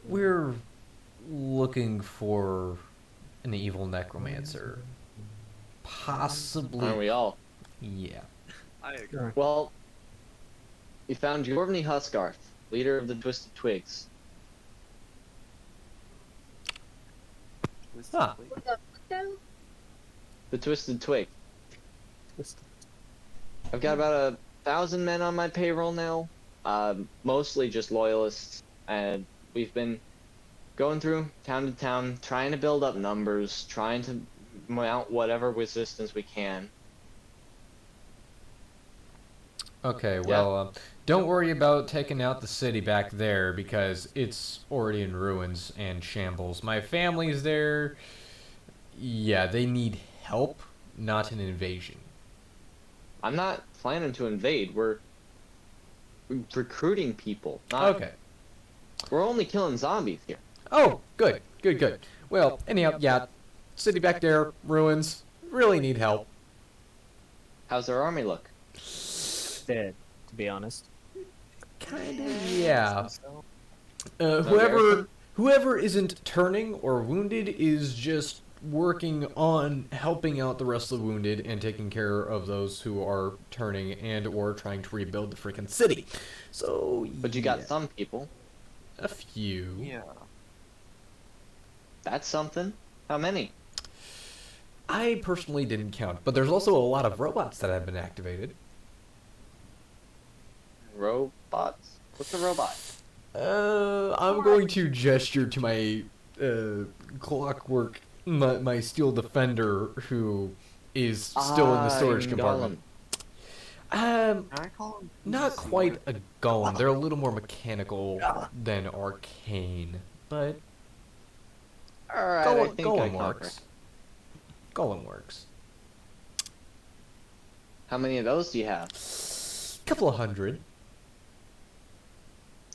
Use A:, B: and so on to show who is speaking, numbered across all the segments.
A: We're looking for an evil necromancer. Possibly.
B: Aren't we all?
A: Yeah.
C: I agree.
B: Well, we found Jorvny Huskarth, leader of the Twisted Twigs.
A: Huh.
B: The Twisted Twig. I've got about 1,000 men on my payroll now. Mostly just loyalists, and we've been going through town to town, trying to build up numbers, trying to mount whatever resistance we can.
A: Okay, well, don't worry about taking out the city back there because it's already in ruins and shambles. My family's there. Yeah, they need help, not an invasion.
B: I'm not planning to invade. We're recruiting people. Not,
A: Okay.
B: We're only killing zombies here.
A: Oh, good, good, good. Well, anyhow, yeah, city back there, ruins, really need help.
B: How's our army look?
D: Dead, to be honest.
A: Kind of, yeah.
D: So,
A: Whoever isn't turning or wounded is just working on helping out the rest of the wounded and taking care of those who are turning and or trying to rebuild the freaking city. So,
B: But you got some people.
A: a few.
C: Yeah.
B: That's something. How many?
A: I personally didn't count, but there's also a lot of robots that have been activated.
B: Robots? What's a robot?
A: I'm going to gesture to my clockwork, my steel defender, who is still in the storage compartment.
C: Can I call him?
A: Not quite a golem. They're a little more mechanical than arcane, but
B: Alright, I think I
A: golem
B: conquer.
A: works. Golem works.
B: How many of those do you have?
A: Couple of hundred.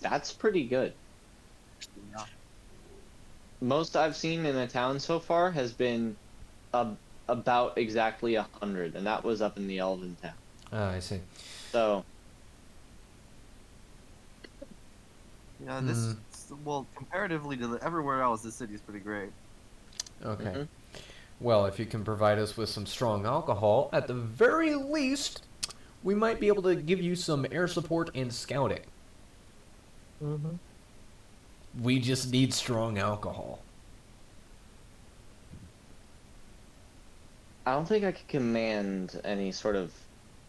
B: That's pretty good.
C: Yeah.
B: Most I've seen in a town so far has been about exactly 100, and that was up in the Elven town.
A: Ah, I see.
B: So,
C: Yeah, this well, comparatively to everywhere else, this city's pretty great.
A: Okay.
B: Mhm.
A: Well, if you can provide us with some strong alcohol, at the very least, we might be able to give you some air support and scouting.
D: mhm.
A: We just need strong alcohol.
B: I don't think I could command any sort of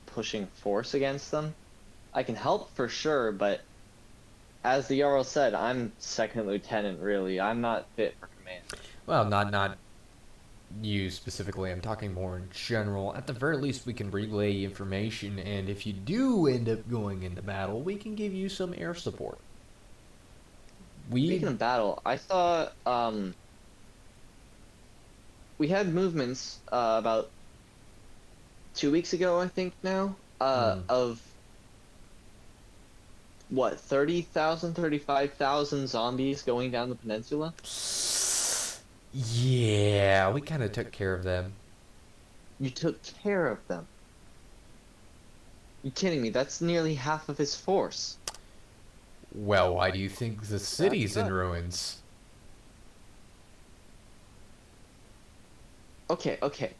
B: pushing force against them. I can help for sure, but as the Jarl said, I'm second lieutenant, really. I'm not fit for command.
A: Well, not you specifically. I'm talking more in general. At the very least, we can relay information, and if you do end up going into battle, we can give you some air support.
B: Speaking of battle, I saw we had movements about 2 weeks ago, I think now, of what, 30,000, 35,000 zombies going down the peninsula?
A: Yeah, we kind of took care of them.
B: You took care of them. You kidding me? That's nearly half of his force.
A: Well, why do you think the city's in ruins?
B: Okay, okay.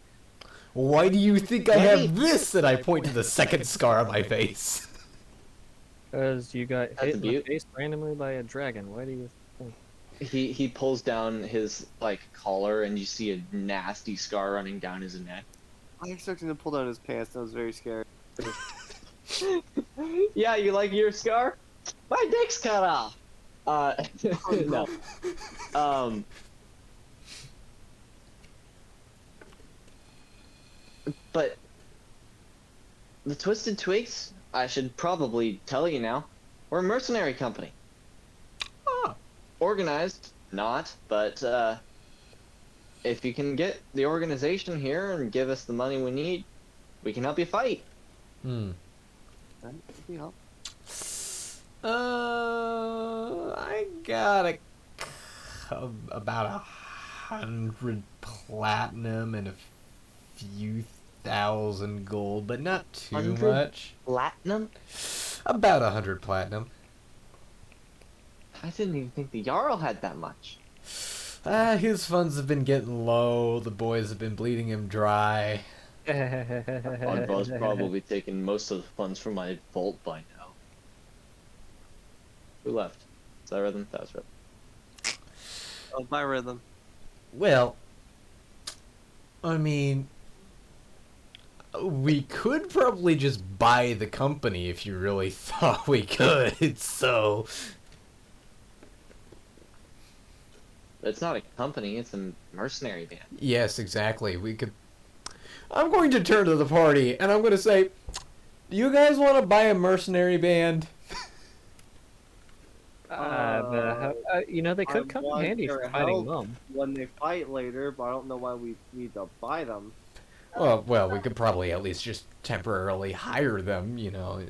A: Why do you think I have this that I point to the second scar on my face?
D: Because you got
B: That's
D: hit
B: a
D: in the
B: beaut.
D: face randomly by a dragon. Why do you think?
B: He pulls down his collar and you see a nasty scar running down his neck.
C: I expected him to pull down his pants. That was very scary.
B: Yeah, you like your scar? My dick's cut off. No. But the Twisted Twigs, I should probably tell you now, we're a mercenary company.
A: Ah.
B: Organized, not, but if you can get the organization here and give us the money we need, we can help you fight.
C: That would be helpful.
A: I got about 100 platinum and a few thousand gold, but not too
B: 100?
A: much.
B: Platinum?
A: About 100 platinum.
B: I didn't even think the Jarl had that much.
A: His funds have been getting low. The boys have been bleeding him dry.
B: Oddball's probably taken most of the funds from my vault by now. Who left? Is that Rhythm? That was Rhythm.
C: Oh, my rhythm.
A: Well, I mean, we could probably just buy the company if you really thought we could, so...
B: It's not a company, it's a mercenary band.
A: Yes, exactly. We could... I'm going to turn to the party, and I'm going to say, do you guys want to buy a mercenary band?
D: You know, they could come in
C: want
D: handy
C: their
D: for fighting
C: help
D: them.
C: when they fight later, but I don't know why we need to buy them.
A: Well, we could probably at least just temporarily hire them, you know.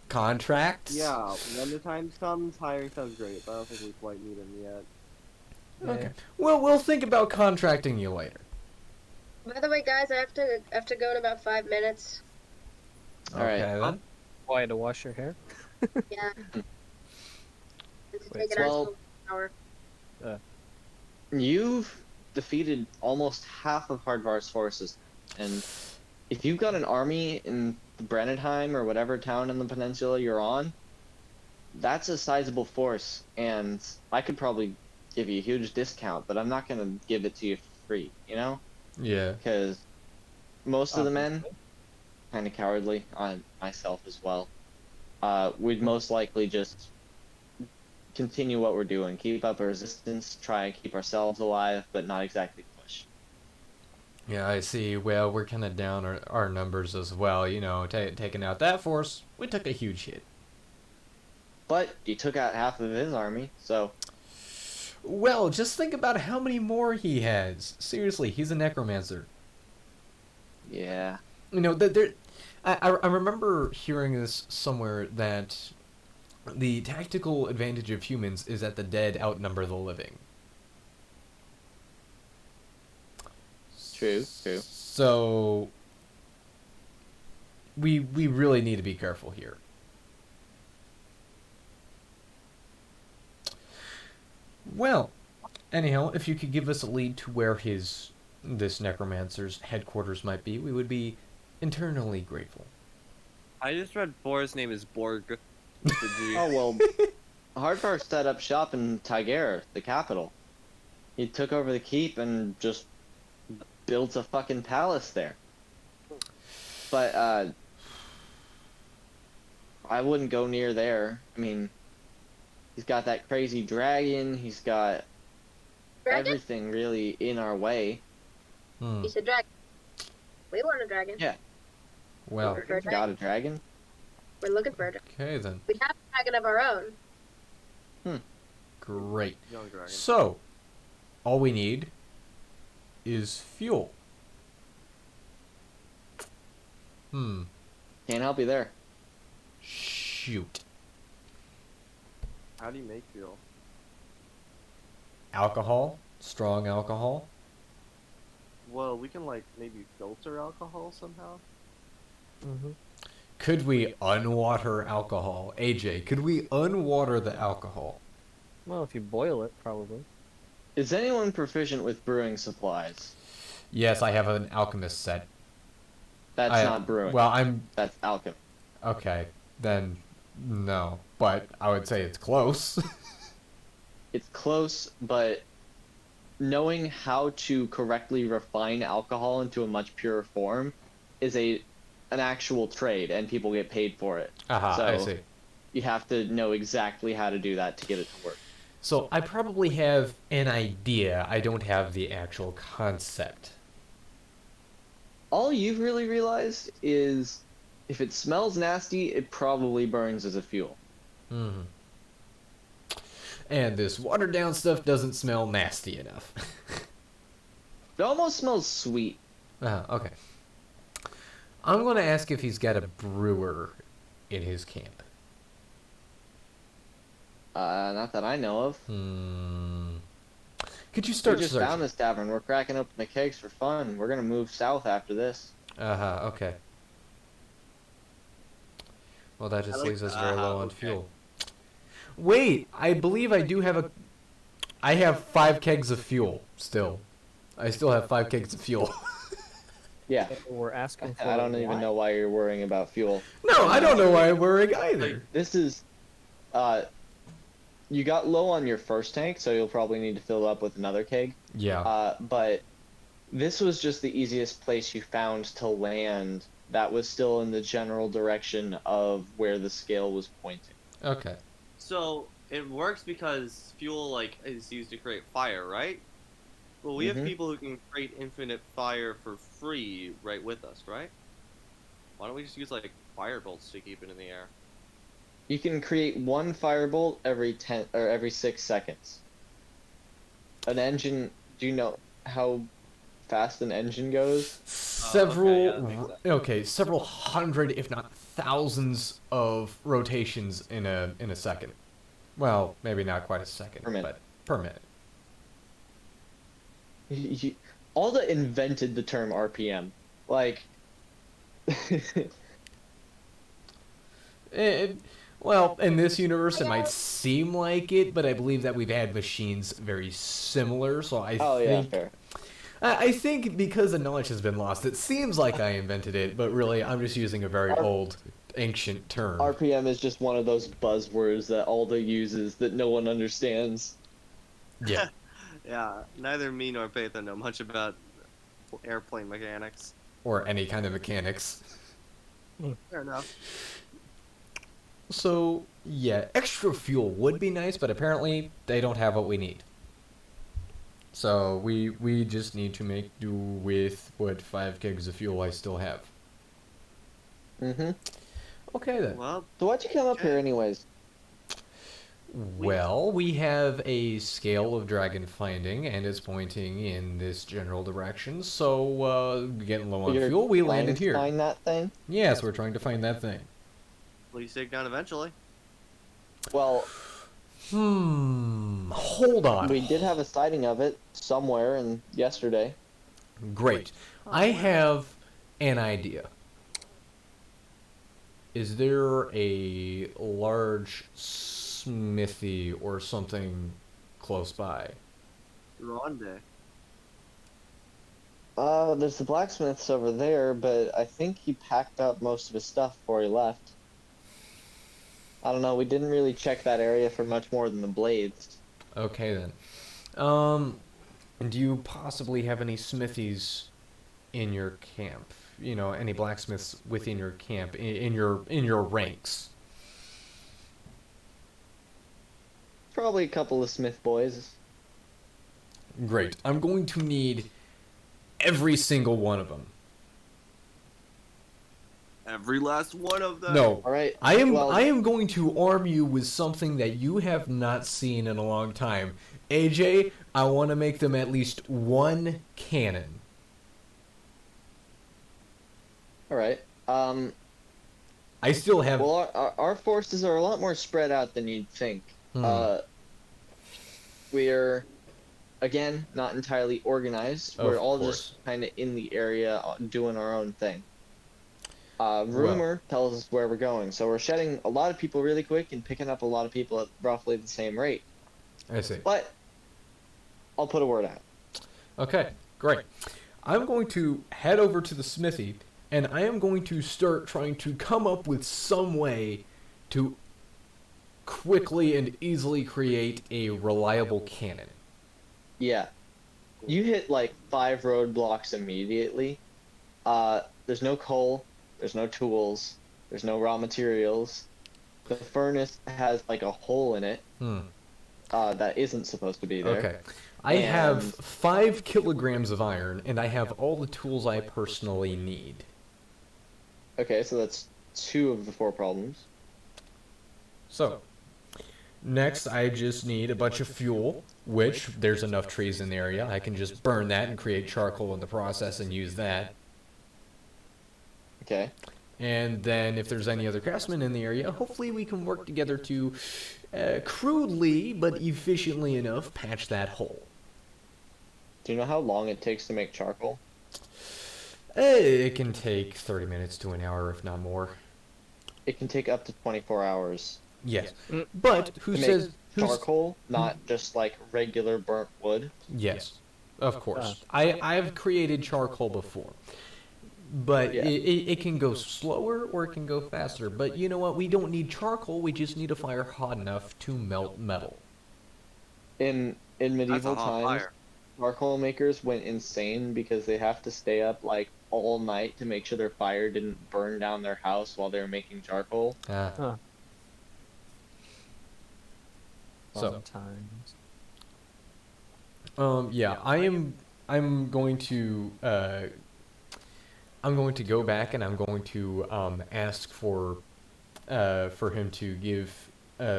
A: Contracts?
C: Yeah, when the time comes, hiring sounds great, but I don't think we quite need them yet.
A: Okay. Well, we'll think about contracting you later.
E: By the way, guys, I have to go in about 5 minutes.
B: Alright.
A: Okay, then.
D: Why, to wash your hair?
E: Yeah. Just
D: Wait,
E: take it
B: well-
E: out to shower.
B: You've defeated almost half of Hardvar's forces, and if you've got an army in Brennenheim or whatever town in the peninsula you're on, that's a sizable force, and I could probably give you a huge discount, but I'm not gonna give it to you for free, you know?
A: Yeah.
B: Because most of the men, kind of cowardly, on myself as well, we'd most likely just continue what we're doing, keep up a resistance, try and keep ourselves alive, but not exactly push.
A: Yeah, I see. Well, we're kind of down our numbers as well. You know, taking out that force, we took a huge hit.
B: But you took out half of his army, so
A: Well, just think about how many more he has. Seriously, he's a necromancer.
B: yeah.
A: You know, I remember hearing this somewhere that the tactical advantage of humans is that the dead outnumber the living.
B: True.
A: So we really need to be careful here. Well, anyhow, if you could give us a lead to where this necromancer's headquarters might be, we would be eternally grateful.
F: I just read Bor's name is Borg. With the G.
B: Oh well, Hardvar set up shop in Tigera, the capital. He took over the keep and just built a fucking palace there. But I wouldn't go near there. I mean, he's got that crazy dragon. He's got
E: Dragon?
B: everything really in our way.
A: Hmm.
E: You said dragon. We want a dragon.
B: Yeah.
A: Well,
E: For a
B: He's got a dragon.
E: We're looking for a dragon.
A: okay then.
E: We have a dragon of our own.
A: Great.
C: Young dragon.
A: So, all we need is fuel.
B: Can't help you there.
A: Shoot.
C: How do you make fuel?
A: Alcohol? Strong alcohol?
C: Well, we can like maybe filter alcohol somehow.
D: Mm-hmm.
A: Could we unwater alcohol? AJ, could we unwater the alcohol?
D: Well, if you boil it, probably.
B: Is anyone proficient with brewing supplies?
A: Yes, I have an alchemist set.
B: That's
A: I-
B: not brewing.
A: Well, I'm...
B: That's alchemy.
A: Okay, then no. But I would say it's close.
B: It's close, but knowing how to correctly refine alcohol into a much purer form is an actual trade, and people get paid for it.
A: Aha, I
B: So-
A: see.
B: You have to know exactly how to do that to get it to work.
A: So I probably have an idea. I don't have the actual concept.
B: All you've really realized is if it smells nasty, it probably burns as a fuel.
A: Hmm. And this watered down stuff doesn't smell nasty enough.
B: It almost smells sweet.
A: Okay. I'm going to ask if he's got a brewer in his camp.
B: Not that I know of.
A: Could you
B: We
A: start
B: just
A: searching?
B: found this tavern. We're cracking open the kegs for fun. We're gonna move south after this.
A: Okay. Well, that just
F: I like
A: leaves us
F: the
A: very low on
F: okay.
A: fuel. Wait, I believe I do have a. I have 5 kegs of fuel still. I still have 5 kegs of fuel.
B: Yeah.
D: We're asking for
B: I don't even know why you're worrying about fuel.
A: No, I don't know why I'm
F: Like,
A: worrying either.
B: This is, you got low on your first tank, so you'll probably need to fill up with another keg.
A: Yeah.
B: But this was just the easiest place you found to land that was still in the general direction of where the scale was pointing.
A: Okay.
F: So it works because fuel like is used to create fire, right? Well, we have
B: Mhm.
F: people who can create infinite fire for free right with us, right? Why don't we just use like fire bolts to keep it in the air?
B: You can create one firebolt every 10 or every 6 seconds. An engine, do you know how fast an engine goes?
A: Several.
F: that makes sense.
A: Okay, several hundred, if not thousands, of rotations in a second. Well, maybe not quite a second,
B: Per minute.
A: but per minute.
B: Alda invented the term RPM. Like,
A: Well, in this universe, it might seem like it, but I believe that we've had machines very similar, so I
B: oh yeah,
A: think
B: fair.
A: I think because the knowledge has been lost, it seems like I invented it, but really I'm just using a very old, ancient term.
B: RPM is just one of those buzzwords that Alda uses that no one understands.
A: Yeah.
F: Yeah, neither me nor Pathan know much about airplane mechanics.
A: Or any kind of mechanics.
F: Fair enough.
A: So, yeah, extra fuel would be nice, but apparently they don't have what we need. So we just need to make do with what 5 kegs of fuel I still have.
B: Mm-hmm.
A: Okay then.
F: Well,
B: So why'd you come up here anyways?
A: Well, we have a scale of dragon finding, and it's pointing in this general direction. So, getting low on
B: You're
A: fuel, we
B: planning
A: landed
B: to
A: here.
B: Find that thing?
A: Yes, we're trying to find that thing.
F: please take down eventually.
B: Well,
A: Hold on.
B: we did have a sighting of it somewhere and yesterday.
A: Great. I have an idea. Is there a large smithy or something close by?
F: Ronde.
B: There's the blacksmiths over there, but I think he packed up most of his stuff before he left. I don't know, we didn't really check that area for much more than the blades.
A: Okay then. Do you possibly have any smithies in your camp? You know, any blacksmiths within your camp, in your ranks?
B: Probably a couple of smith boys.
A: Great. I'm going to need every single one of them.
F: Every last one of them.
A: No.
B: Alright.
A: I
B: well,
A: am going to arm you with something that you have not seen in a long time. AJ, I want to make them at least one cannon.
B: Alright.
A: I still have
B: Well, our forces are a lot more spread out than you'd think. We're, again, not entirely organized.
A: Of
B: We're all
A: course.
B: just kind of in the area doing our own thing. Rumor tells us where we're going, so we're shedding a lot of people really quick and picking up a lot of people at roughly the same rate.
A: I see.
B: But I'll put a word out.
A: Okay, great. I'm going to head over to the smithy, and I am going to start trying to come up with some way to quickly and easily create a reliable cannon.
B: Yeah. You hit like 5 roadblocks immediately. There's no coal, there's no tools, there's no raw materials. The furnace has like a hole in it that isn't supposed to be there.
A: Okay. I have
B: And-
A: 5 kilograms of iron, and I have all the tools I personally need.
B: Okay, so that's 2 of the 4 problems.
A: So, next I just need a bunch of fuel, which there's enough trees in the area. I can just burn that and create charcoal in the process and use that.
B: Okay.
A: And then if there's any other craftsmen in the area, hopefully we can work together to, crudely but efficiently enough, patch that hole.
B: Do you know how long it takes to make charcoal?
A: It can take 30 minutes to an hour, if not more.
B: It can take up to 24 hours.
A: Yes.
D: Mm.
A: But who
B: To make
A: says
B: charcoal, not just like regular burnt wood.
A: Yes, of course. I've created charcoal before, but
B: Yeah.
A: it can go slower or it can go faster. But you know what? We don't need charcoal. We just need a fire hot enough to melt metal.
B: In
F: That's a
B: medieval
F: hot
B: times,
F: fire.
B: charcoal makers went insane because they have to stay up like all night to make sure their fire didn't burn down their house while they were making charcoal.
A: Ah,
D: Huh.
A: so
D: Sometimes.
A: yeah, I'm going to go back and I'm going to ask for him to give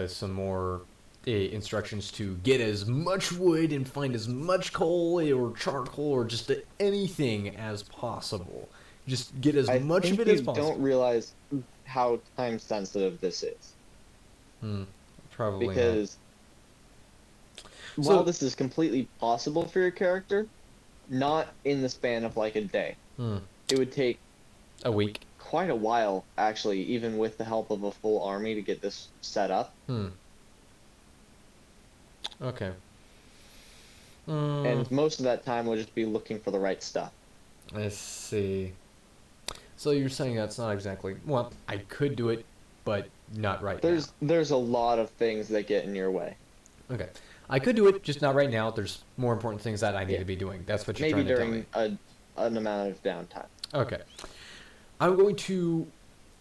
A: some more instructions to get as much wood and find as much coal or charcoal or just anything as possible. Just get as
B: I
A: much
B: think
A: of it as
B: you
A: possible.
B: don't realize how time sensitive this is
A: Probably not.
B: because
A: So-
B: while this is completely possible for your character, not in the span of like a day. It would take
A: A week.
B: quite a while, actually, even with the help of a full army to get this set up.
A: Okay.
B: And most of that time will just be looking for the right stuff.
A: I see. So you're saying that's not exactly... Well, I could do it, but not right
B: There's a lot of things that get in your way.
A: now. Okay. I could do it, just not right now. There's more important things that I need
B: Yeah.
A: to be doing. That's what you're
B: Maybe
A: trying to tell
B: during
A: me.
B: an amount of downtime.
A: Okay. I'm going to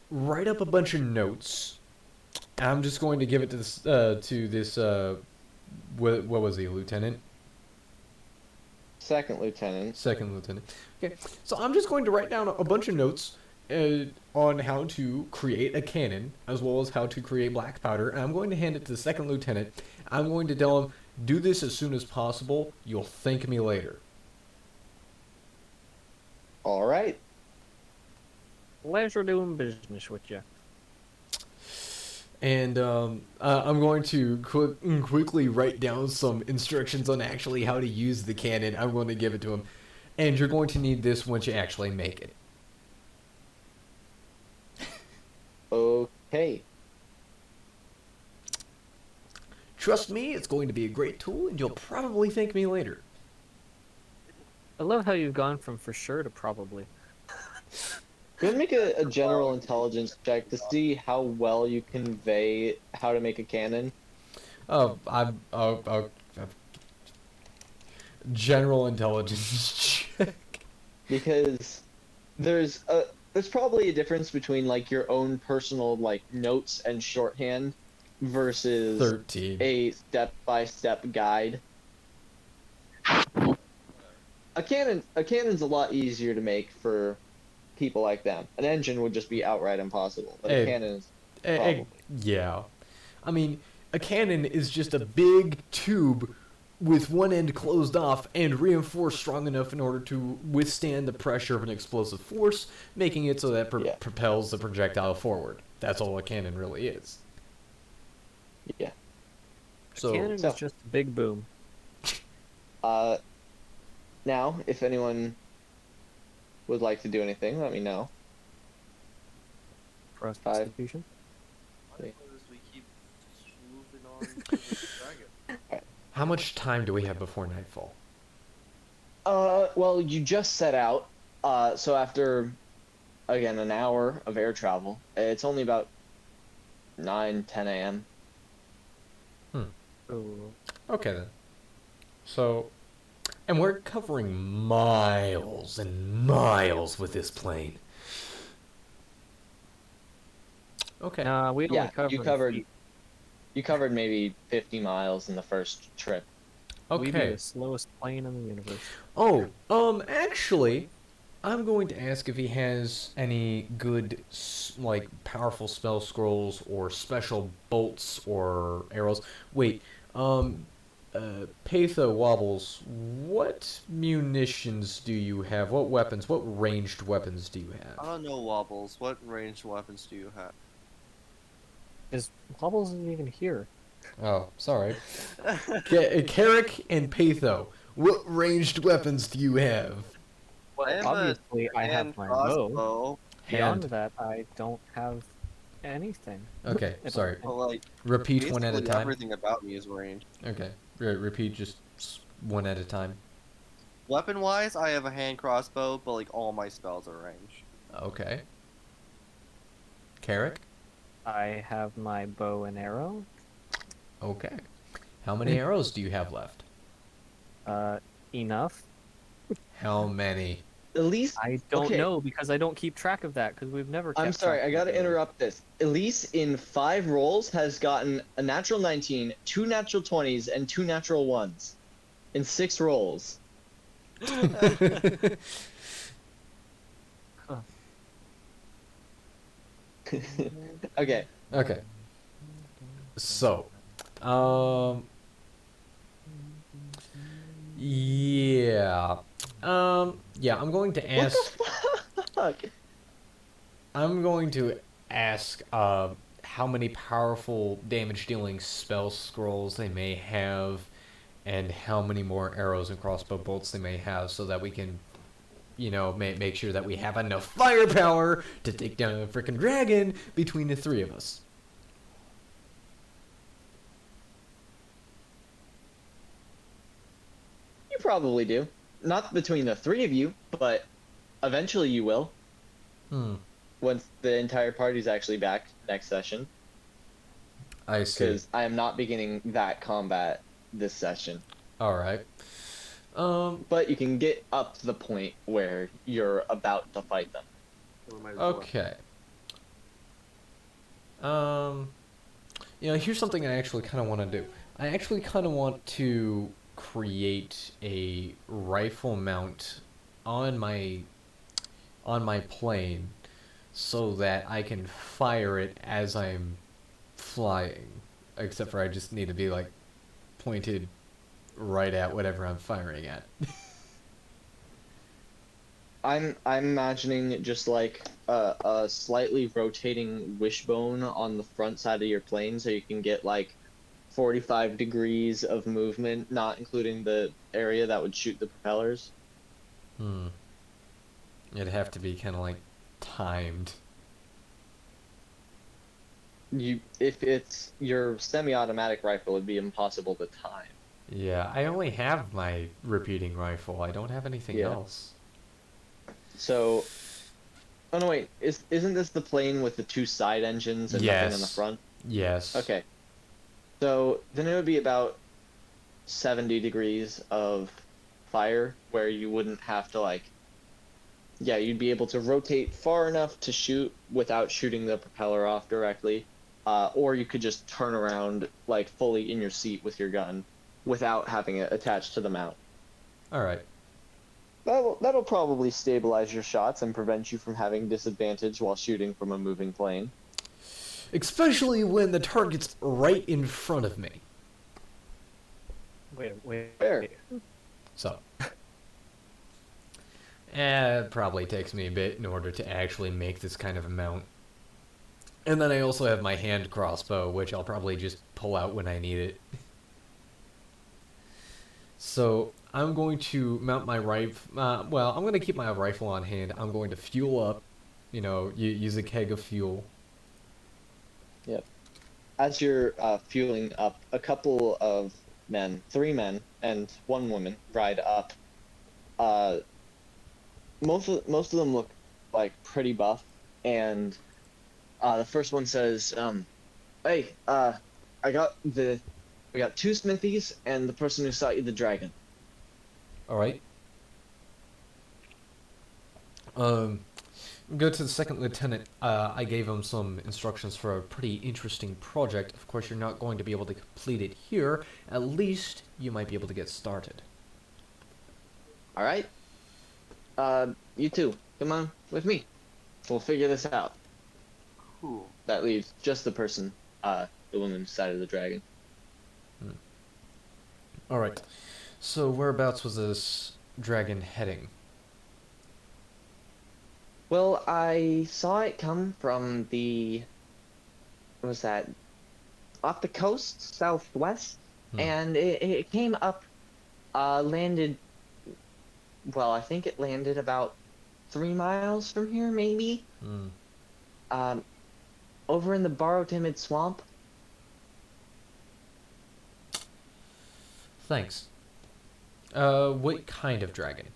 A: write up a bunch of notes. I'm just going to give it to this, what was he, lieutenant?
B: Second lieutenant.
A: Second lieutenant. Okay, so I'm just going to write down a bunch of notes on how to create a cannon, as well as how to create black powder, and I'm going to hand it to the second lieutenant. I'm going to tell him, do this as soon as possible. You'll thank me later.
B: All right.
D: Pleasure doing business with you.
A: And I'm going to quickly write down some instructions on actually how to use the cannon. I'm going to give it to him. And you're going to need this once you actually make it.
B: Okay.
A: Trust me, it's going to be a great tool, and you'll probably thank me later.
D: I love how you've gone from for sure to probably.
B: Go ahead and make a general intelligence check to see how well you convey how to make a cannon.
A: Oh, general intelligence check.
B: Because there's probably a difference between like your own personal like notes and shorthand versus
A: 13.
B: a step-by-step guide. A cannon's a lot easier to make for people like them. An engine would just be outright impossible, but a cannon is probably.
A: Yeah. I mean, a cannon is just a big tube with one end closed off and reinforced strong enough in order to withstand the pressure of an explosive force, making it so that propels the projectile forward. That's all a cannon really is.
B: Yeah.
A: So,
D: Cannon is just a big boom.
B: Now, if anyone would like to do anything, let me know.
D: Prostitution.
F: Why does we keep moving on to the dragon?
A: how much time do we have before nightfall?
B: Well, you just set out, so after, again, an hour of air travel, it's only about 9, 10 a.m.
D: Ooh.
A: Okay then. So, and we're covering miles and miles with this plane. Okay.
D: We only
B: Yeah,
D: covered.
B: you covered maybe 50 miles in the first trip.
D: We be
A: Okay.
D: the slowest plane in the universe.
A: Oh, actually, I'm going to ask if he has any good, like, powerful spell scrolls or special bolts or arrows. Wait, Patho Wobbles, what munitions do you have? What weapons, what ranged weapons do you
F: I
A: have?
F: don't know, Wobbles. What ranged weapons do you have?
D: Is Wobbles isn't even here?
A: Oh, sorry. Carrick and Patho, what ranged weapons do you have?
F: Well, I have
D: Obviously,
F: a
D: I have
F: hand
D: my bow.
F: crossbow.
D: Beyond
A: Hand.
D: that, I don't have anything.
A: Okay,
D: If
A: sorry.
C: Well, like,
A: Repeat one at a
C: basically
A: time.
C: everything about me is ranged.
A: Okay, repeat just one at a time.
C: Weapon-wise, I have a hand crossbow, but like all my spells are ranged.
A: Okay. Carrick?
D: I have my bow and arrow.
A: Okay. How many arrows do you have left?
D: Enough.
A: How many?
B: At least,
D: I don't
B: okay.
D: know because I don't keep track of that because we've never kept
B: I'm sorry,
D: track
B: I
D: of
B: gotta
D: that, really.
B: interrupt this. Elise in 5 rolls has gotten a natural 19, 2 natural 20s, and 2 natural 1s. In 6 rolls. Okay.
A: Okay. So, um, yeah, yeah.
B: What the fuck?
A: I'm going to ask, how many powerful damage-dealing spell scrolls they may have, and how many more arrows and crossbow bolts they may have, so that we can, you know, make sure that we have enough firepower to take down a freaking dragon between the 3 of us.
B: You probably do. Not between the 3 of you, but eventually you will.
A: Hmm.
B: Once the entire party's actually back next session.
A: I see.
B: Because I am not beginning that combat this session.
A: All right.
B: But you can get up to the point where you're about to fight them.
C: So we might as well.
A: Okay. You know, here's something I actually kind of want to do. I actually kind of want to create a rifle mount on my plane so that I can fire it as I'm flying. Except for I just need to be like pointed right at whatever I'm firing at.
B: I'm imagining just like a slightly rotating wishbone on the front side of your plane, so you can get like 45 degrees of movement, not including the area that would shoot the propellers.
A: Hmm. It'd have to be kind of like timed.
B: If it's your semi-automatic rifle, it'd be impossible to time.
A: Yeah, I only have my repeating rifle. I don't have anything
B: Yeah.
A: else.
B: So, oh no, wait, isn't this the plane with the 2 side engines and nothing on the
A: Yes.
B: front?
A: Yes.
B: Okay. So then it would be about 70 degrees of fire where you wouldn't have to like, yeah, you'd be able to rotate far enough to shoot without shooting the propeller off directly, or you could just turn around like fully in your seat with your gun without having it attached to the mount.
A: All right.
B: That'll probably stabilize your shots and prevent you from having disadvantage while shooting from a moving plane.
A: Especially when the target's right in front of me.
D: Wait.
B: Fair.
A: So. It probably takes me a bit in order to actually make this kind of a mount. And then I also have my hand crossbow, which I'll probably just pull out when I need it. So, I'm going to mount my rifle. Well, I'm going to keep my rifle on hand. I'm going to fuel up, you know, use a keg of fuel.
B: Yep. As you're fueling up, a couple of men, 3 men and 1 woman, ride up. Most of them look like pretty buff, and the first one says, "Hey, we got 2 smithies and the person who sought you the dragon."
A: All right. Go to the second lieutenant. I gave him some instructions for a pretty interesting project. Of course, you're not going to be able to complete it here. At least you might be able to get started.
B: All right. You two, come on with me. We'll figure this out.
C: Cool.
B: That leaves just the person, the woman side of the dragon.
A: All right. So whereabouts was this dragon heading?
B: Well, I saw it come from what was that? Off the coast, southwest, and it came up, landed, well, I think it landed about 3 miles from here, maybe. over in the Timid swamp.
A: Thanks. What kind of dragon?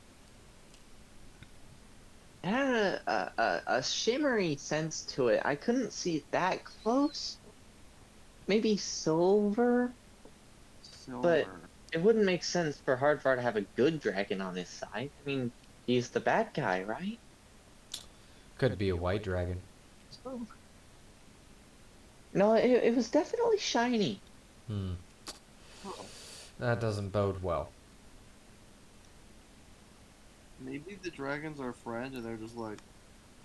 B: It had a shimmery sense to it. I couldn't see it that close. Maybe silver, but
C: Silver.
B: it wouldn't make sense for Hardfar to have a good dragon on his side. I mean, he's the bad guy, right?
A: Could be a white dragon.
B: No, it was definitely shiny.
A: Hmm.
C: Oh,
A: That doesn't bode well.
C: maybe the dragons are friends and they're just like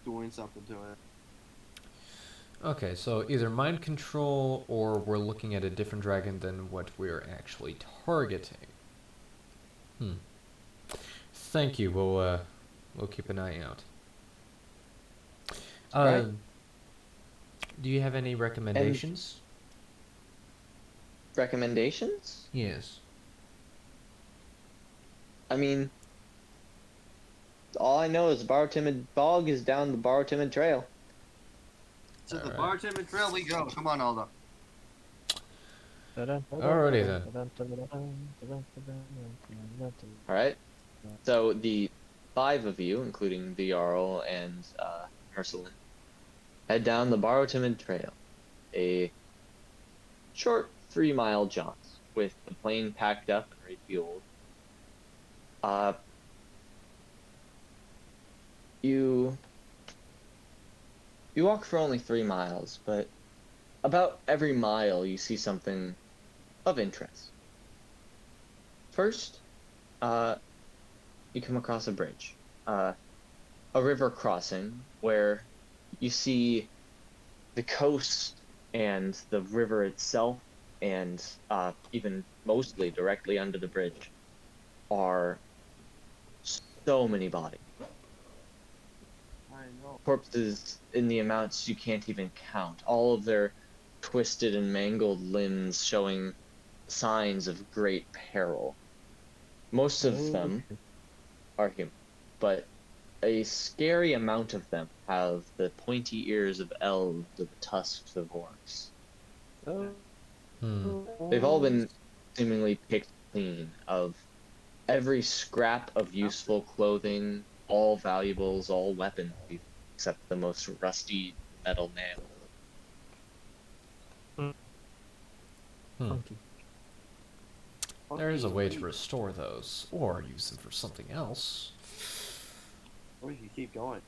C: doing something to it.
A: Okay, so either mind control or we're looking at a different dragon than what we're actually targeting. Hmm. Thank you. We'll keep an eye out.
B: Right.
A: Do you have any recommendations?
B: Recommendations?
A: Yes.
B: I mean, all I know is Timid Bog is down the Timid Trail.
C: To the
A: Alright.
C: Bartending Trail we go. Come on, Alda.
A: Alrighty then.
B: All right. So the 5 of you, including the Jarl and Ursuline, head down the Timid Trail, a short 3-mile jaunt with the plane packed up and refueled. You walk for only 3 miles, but about every mile you see something of interest. First, you come across a bridge, a river crossing where you see the coast and the river itself, and even mostly directly under the bridge are so many bodies.
C: I know.
B: Corpses in the amounts you can't even count. All of their twisted and mangled limbs showing signs of great peril. Most of them are human, but a scary amount of them have the pointy ears of elves or the tusks of orcs.
A: Hmm.
B: They've all been seemingly picked clean of every scrap of useful clothing, all valuables, all weapons, except the most rusty metal nail.
A: Hmm.
D: Funky.
A: There is a way to restore those, or use them for something else.
C: Or you can keep going.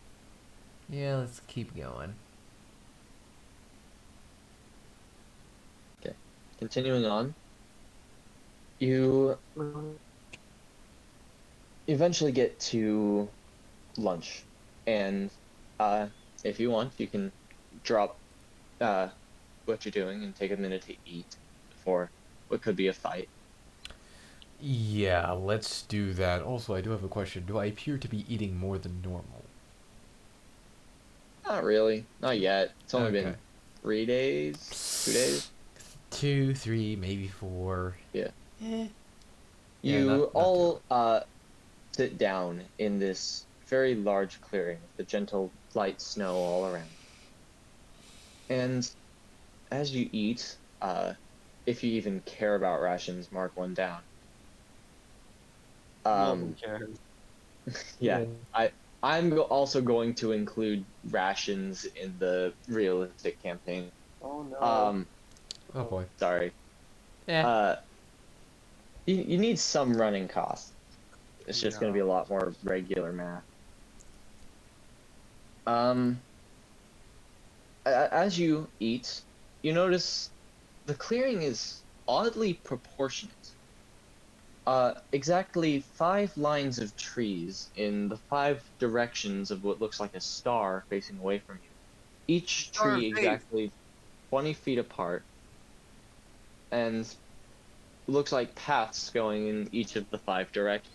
A: Yeah, let's keep going.
B: Okay, continuing on. You eventually get to lunch, and if you want, you can drop what you're doing and take a minute to eat before what could be a fight.
A: Yeah, let's do that. Also, I do have a question. Do I appear to be eating more than normal?
B: Not really, not yet. It's only been
A: Okay.
B: 3 days, 2 days.
A: 2, 3, maybe 4.
B: Yeah.
A: Yeah,
B: You
A: not
B: all sit down in this very large clearing with the gentle light snow all around. And as you eat, if you even care about rations, mark one down.
C: No one cares.
B: Yeah, I'm also going to include rations in the realistic campaign.
C: Oh no.
A: Oh boy.
B: Sorry.
A: Yeah.
B: You need some running costs. It's just going to be a
C: Yeah.
B: lot more regular math. As you eat, you notice the clearing is oddly proportionate. Exactly 5 lines of trees in the 5 directions of what looks like a star facing away from you. Each
C: Star of
B: tree
C: faith.
B: exactly 20 feet apart, and looks like paths going in each of the 5 directions.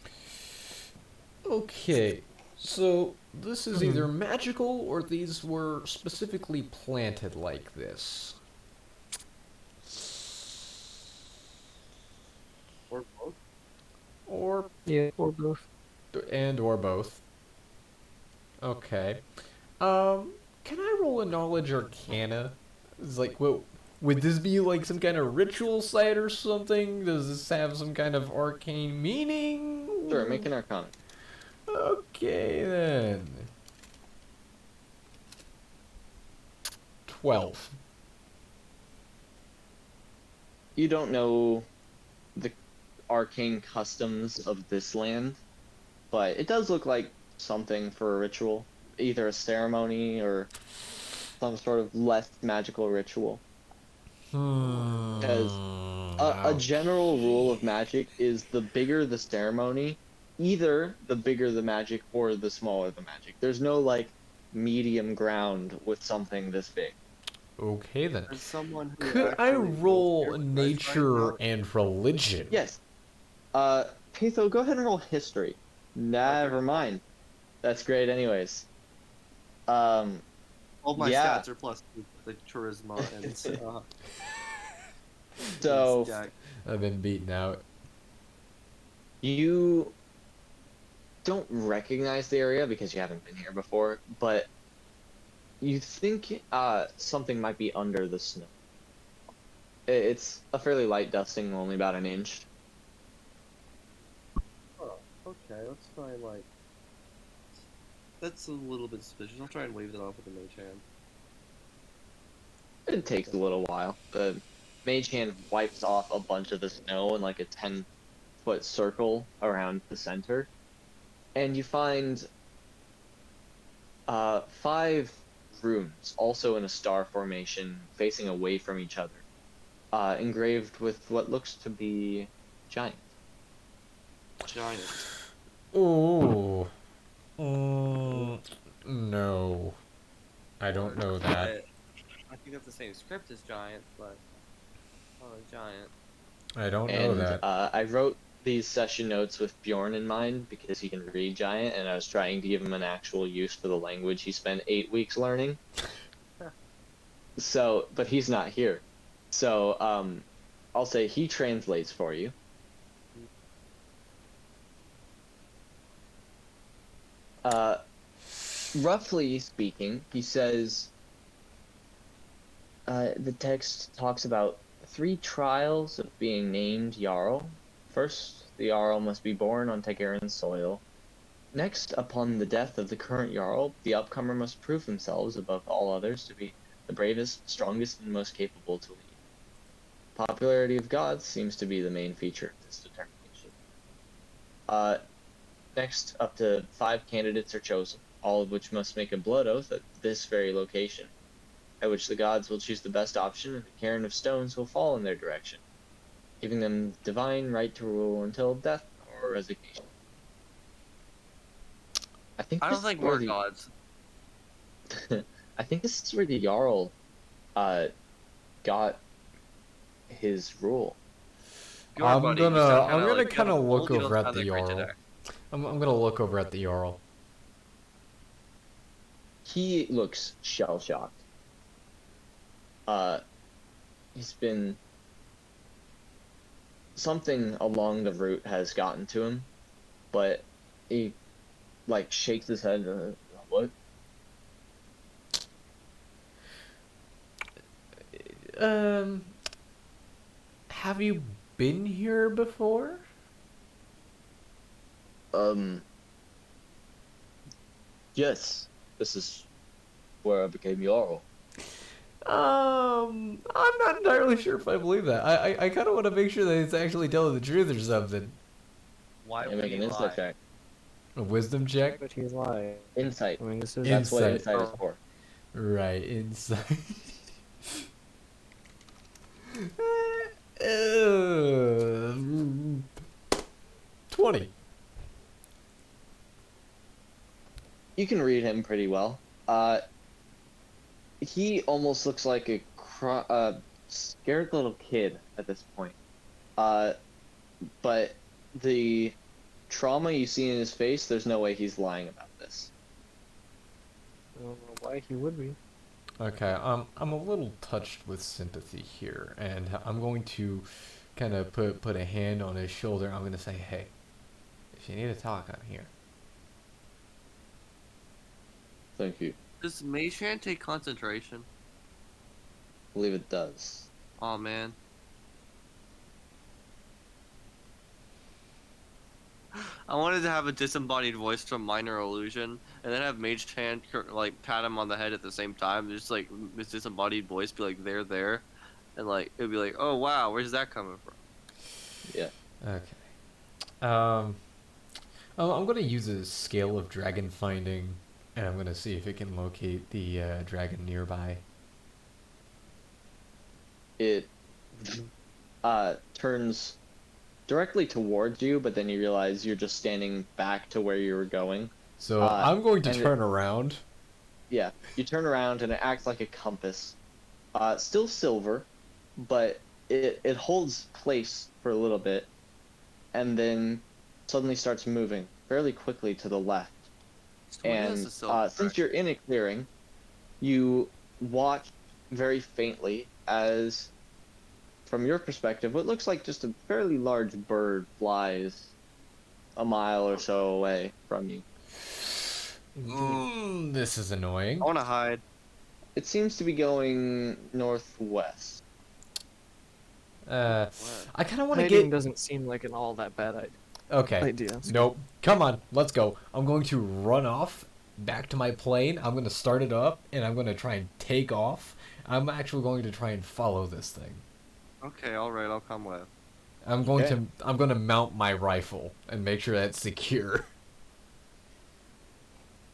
A: Okay, so this is either magical or these were specifically planted like this.
C: Or both.
A: Or
D: Yeah, or both.
A: or both. Okay. Can I roll a knowledge arcana It's like, what? Would this be like some kind of ritual site or something? Does this have some kind of arcane meaning?
B: Sure, make an Arcana.
A: Okay then. 12.
B: You don't know the arcane customs of this land, but it does look like something for a ritual, either a ceremony or some sort of less magical ritual. Because a
A: Ouch.
B: general rule of magic is the bigger the ceremony, either the bigger the magic or the smaller the magic. There's no like medium ground with something this big.
A: Okay then.
C: As someone who
A: Could I
C: actually feels
A: roll
C: fearless right
A: nature
C: now,
A: and religion?
B: Yes. Pitho, go ahead and roll history. Never mind. That's great anyways. Um,
C: all my
B: yeah.
C: stats are plus the charisma and
B: So
C: Jack.
A: I've been beaten out.
B: you don't recognize the area because you haven't been here before, but you think something might be under the snow. It's a fairly light dusting, only about an inch.
C: Oh, okay, let's try like. That's a little bit suspicious. I'll try and wave that off with a mage hand.
B: It takes a little while. The mage hand wipes off a bunch of the snow in like a 10-foot circle around the center. And you find 5 runes, also in a star formation, facing away from each other, engraved with what looks to be giant.
C: Giant.
A: Ooh. No. I don't know that.
F: I think that's the same script as Giant, but Giant.
A: I don't know
B: And
A: that.
B: I wrote these session notes with Bjorn in mind because he can read giant, and I was trying to give him an actual use for the language he spent 8 weeks learning. So, but he's not here. So, I'll say he translates for you. Roughly speaking, he says, the text talks about 3 trials of being named Jarl. First, the Jarl must be born on Tegeran's soil. Next, upon the death of the current Jarl, the upcomer must prove themselves above all others to be the bravest, strongest, and most capable to lead. Popularity of gods seems to be the main feature of this determination. Next, up to 5 candidates are chosen, all of which must make a blood oath at this very location, at which the gods will choose the best option, and the cairn of stones will fall in their direction, giving them divine right to rule until death or resignation. I
F: I don't think we're gods.
B: I think this is where the Jarl got his rule.
A: I'm
F: Buddy, you
A: gonna
F: sound
A: I'm
F: kinda
A: gonna
F: like-
A: kind of look
F: you don't
A: over at
F: sound
A: the
F: that great
A: Jarl.
F: today.
A: I'm gonna look over at the Jarl.
B: He looks shell-shocked. He's been... Something along the route has gotten to him, but he, like, shakes his head, what?
A: Have you been here before?
B: Yes. This is where I became Jarl.
A: I'm not entirely sure if I believe that. I kind of want to make sure that it's actually telling the truth or something.
F: Why
B: I
F: would
B: make
F: he
B: an insight
F: lie?
B: check.
A: A wisdom check?
D: But he's lying.
B: Insight.
D: I mean, this is
B: That's what
A: Insight.
B: insight is for.
A: Right, insight. 20.
B: You can read him pretty well. He almost looks like a scared little kid at this point. But the trauma you see in his face, there's no way he's lying about this.
D: I don't know why he would be.
A: Okay, I'm a little touched with sympathy here, and I'm going to kind of put a hand on his shoulder. I'm going to say, hey, if you need to talk, I'm here.
B: Thank you.
F: Does Mage Hand take concentration?
B: believe it does.
F: Oh man. I wanted to have a disembodied voice from Minor Illusion, and then have Mage Hand like pat him on the head at the same time. Just like this disembodied voice be like, "There, there," and like it'd be like, "Oh wow, where's that coming from?"
B: Yeah.
A: Okay. I'm gonna use a scale of dragon finding, and I'm gonna see if it can locate the dragon nearby.
B: It turns directly towards you, but then you realize you're just standing back to where you were going.
A: So I'm going to
B: and
A: turn around.
B: Yeah, you turn around and it acts like a compass. Still silver, but it holds place for a little bit, and then suddenly starts moving fairly quickly to the left.
F: So what is
B: And
F: the silver
B: since you're in a clearing, you watch very faintly as, from your perspective, what looks like just a fairly large bird flies a mile or so away from you.
A: This is annoying.
F: I want to hide.
B: It seems to be going northwest.
A: I kind of want to
D: Hiding
A: get.
D: doesn't seem like an all that bad
A: Okay.
D: idea.
A: Nope. Come on, let's go. I'm going to run off back to my plane. I'm going to start it up, and I'm going to try and take off. I'm actually going to try and follow this thing.
F: Okay, all right, I'll come with.
A: I'm going to mount my rifle and make sure that's secure.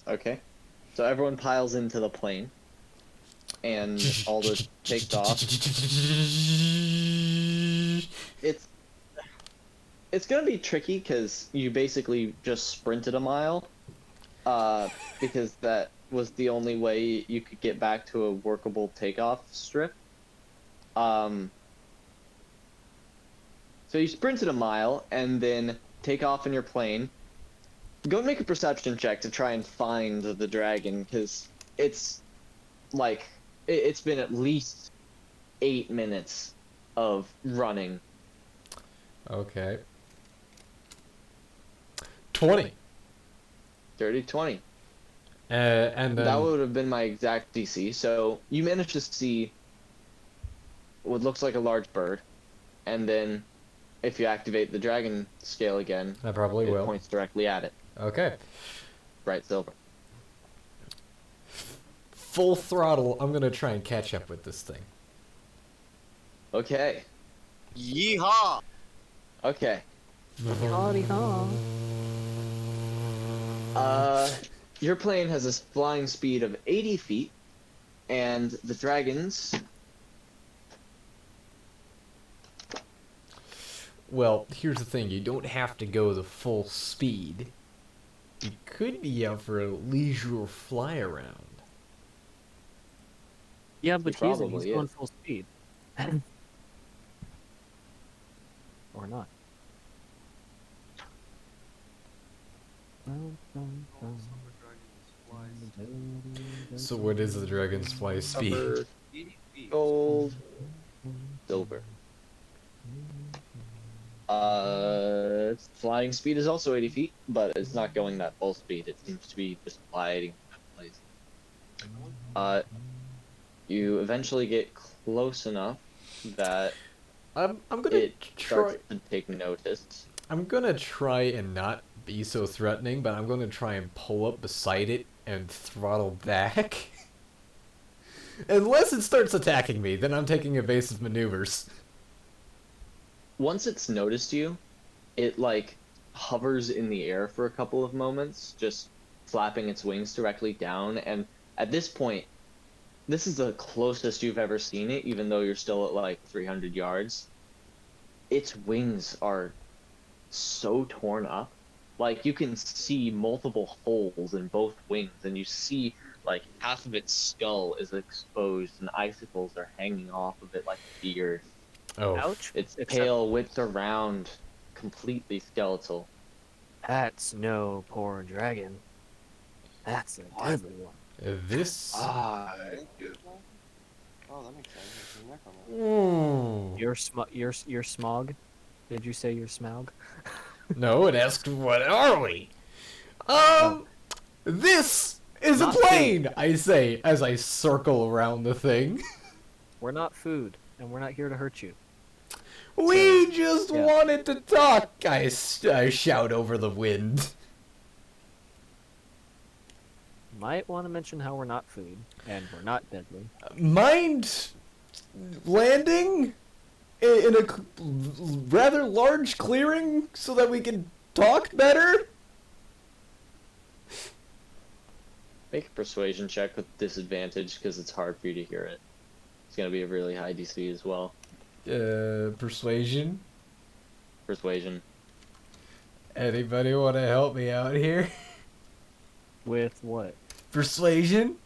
B: Okay. So everyone piles into the plane, and Alda takes off. It's gonna be tricky because you basically just sprinted a mile, because that was the only way you could get back to a workable takeoff strip. So you sprinted a mile and then take off in your plane. Go and make a perception check to try and find the dragon, because it's like it's been at least 8 minutes of running.
A: Okay. 20.
B: Dirty 20.
A: And then
B: That would have been my exact DC. So you managed to see what looks like a large bird, and then if you activate the dragon scale again,
A: I probably
B: it
A: will.
B: points directly at it.
A: Okay.
B: Bright silver.
A: Full throttle. I'm gonna try and catch up with this thing.
B: Okay.
F: Yeehaw!
B: Okay.
D: Howdy ho.
B: Your plane has a flying speed of 80 feet, and the dragons.
A: Well, here's the thing. You don't have to go the full speed. You could be out for a leisure fly around.
D: Yeah, but he's
B: probably
D: going
B: is.
D: full speed. Or not.
A: So what is the dragon's fly speed?
B: Copper, gold, silver. Its flying speed is also 80 feet, but it's not going that full speed. It seems to be just gliding in place. You eventually get close enough that
A: I'm gonna
B: it
A: try.
B: starts to take notice.
A: I'm gonna try and not be so threatening, but I'm gonna try and pull up beside it and throttle back. Unless it starts attacking me, then I'm taking evasive maneuvers.
B: Once it's noticed you, it like hovers in the air for a couple of moments, just flapping its wings directly down, and at this point, this is the closest you've ever seen it, even though you're still at like 300 yards. Its wings are so torn up. Like, you can see multiple holes in both wings, and you see like half of its skull is exposed, and icicles are hanging off of it like a beard.
A: Oh,
D: Ouch.
B: Its
D: Except-
B: tail whipped around, completely skeletal.
D: That's no poor dragon. That's a deadly one.
A: this.
F: Thank you. Oh, that makes sense. There's a neck on that.
A: Ooh.
D: Your smog? Did you say your smaug?
A: No, it asked, "What are we?" This is a
D: Not
A: plane. I say as I circle around the thing.
D: We're not food, and we're not here to hurt you.
A: We just
D: yeah.
A: wanted to talk, I shout over the wind.
D: Might want to mention how we're not food, and we're not deadly.
A: Mind landing in a rather large clearing so that we can talk better?
B: Make a persuasion check with disadvantage because it's hard for you to hear it. It's gonna be a really high DC as well.
A: Persuasion?
B: Persuasion.
A: Anybody want to help me out here?
D: With what?
A: Persuasion?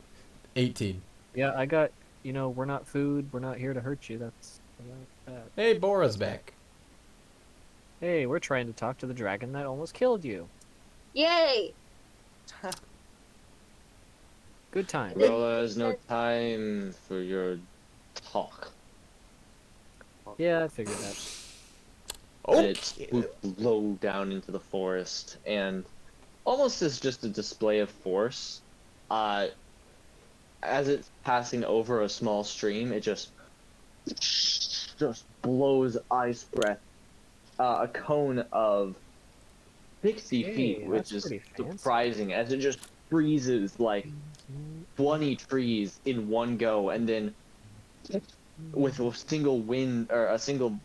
A: 18.
D: Yeah, I got, we're not food, we're not here to hurt you, that's about that.
A: Hey, Bora's back.
D: Hey, we're trying to talk to the dragon that almost killed you.
E: Yay!
D: Good time.
B: Well, there's no time for your talk.
D: Yeah, I figured that.
B: And it swooped low down into the forest, and almost as just a display of force, as it's passing over a small stream, it just blows ice breath, a cone of 60 feet, which is surprising, as it just freezes like 20 trees in one go, and then with a single wind or a single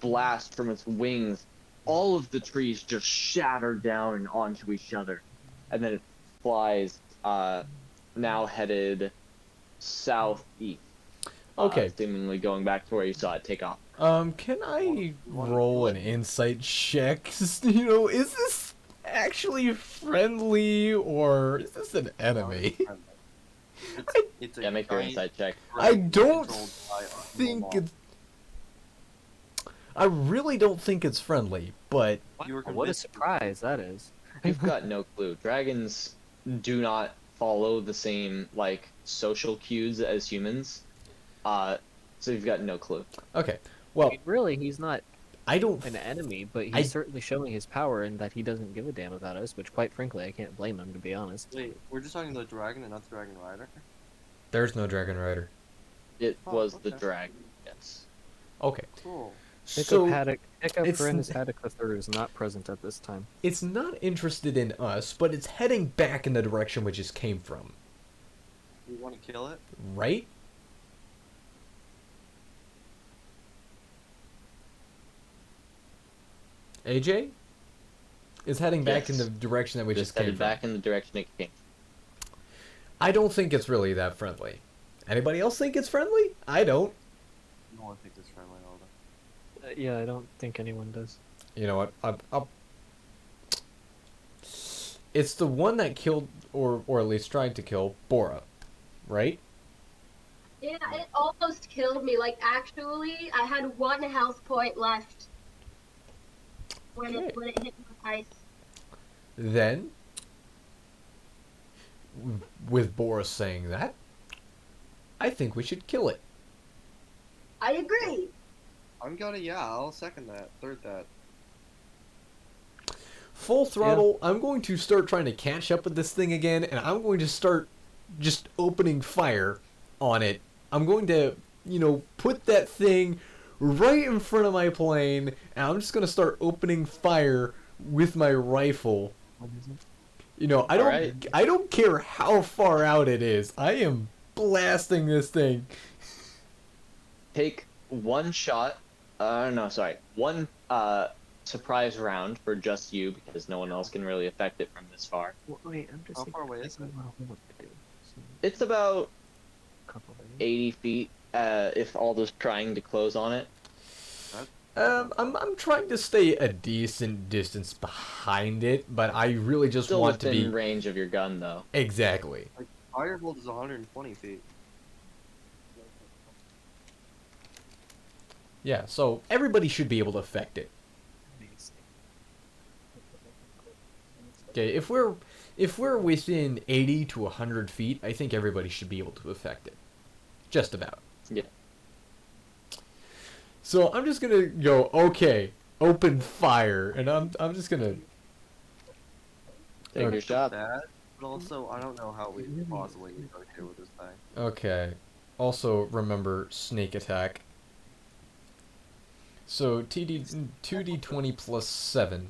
B: blast from its wings, all of the trees just shatter down onto each other, and then it flies, now headed southeast.
A: Okay.
B: Seemingly going back to where you saw it take off.
A: Can I roll an insight check? Is this actually friendly, or is this an enemy?
B: Yeah, make your insight check.
A: I don't think it's... I really don't think it's friendly, but...
D: What a surprise that is.
B: You've got no clue. Dragons do not follow the same, social cues as humans. So you've got no clue.
A: Okay, well...
D: Really, he's not
A: I don't...
D: an enemy, but he's certainly showing his power in that he doesn't give a damn about us, which, quite frankly, I can't blame him, to be honest.
F: Wait, we're just talking about the dragon and not the dragon rider?
A: There's no Dragon Rider.
B: It was the
F: okay.
B: dragon, yes.
A: Okay.
F: Cool.
A: So,
D: Hiccup
A: it's-
D: Prince Haddock is not present at this time.
A: it's not interested in us, but it's heading back in the direction we just came from.
F: You want to kill it?
A: Right? AJ? Is heading back in
B: Yes.
A: the direction that we just came
B: headed
A: from.
B: back in the direction it came.
A: I don't think it's really that friendly. Anybody else think it's friendly? I don't.
F: No one thinks it's friendly, Alda.
D: Yeah, I don't think anyone does.
A: You know what? I'll... It's the one that killed, or at least tried to kill, Bora. Right?
E: Yeah, it almost killed me. Actually, I had 1 health point left when
A: Okay.
E: it hit my ice.
A: Then, with Boris saying that, I think we should kill it.
E: I agree.
F: I'll second that, third that.
A: Full throttle, I'm going to start trying to catch up with this thing again, and I'm going to start just opening fire on it. I'm going to, put that thing right in front of my plane, and I'm just going to start opening fire with my rifle.
D: What is it?
A: I don't care how far out it is. I am blasting this thing.
B: Take one shot. One surprise round for just you, because no one else can really affect it from this far.
D: Well, wait, I'm just
F: How
D: thinking,
F: far away
D: I
F: is
D: don't
F: it?
D: know what to do. So,
B: It's about
D: couple of
B: 80 feet. If Alda's trying to close on it.
A: I'm trying to stay a decent distance behind it, but I really just
B: Still
A: want to
B: within
A: be...
B: range of your gun, though.
A: Exactly.
F: Firebolt is 120 feet.
A: Yeah, so everybody should be able to affect it. Okay, if we're within 80 to 100 feet, I think everybody should be able to affect it. Just about.
B: Yeah.
A: So I'm just gonna go, okay, open fire, and I'm just gonna...
B: Take your shot.
F: That, but also, I don't know how we could possibly get okay with this thing.
A: Okay. Also remember sneak attack. So 2d20 plus 7.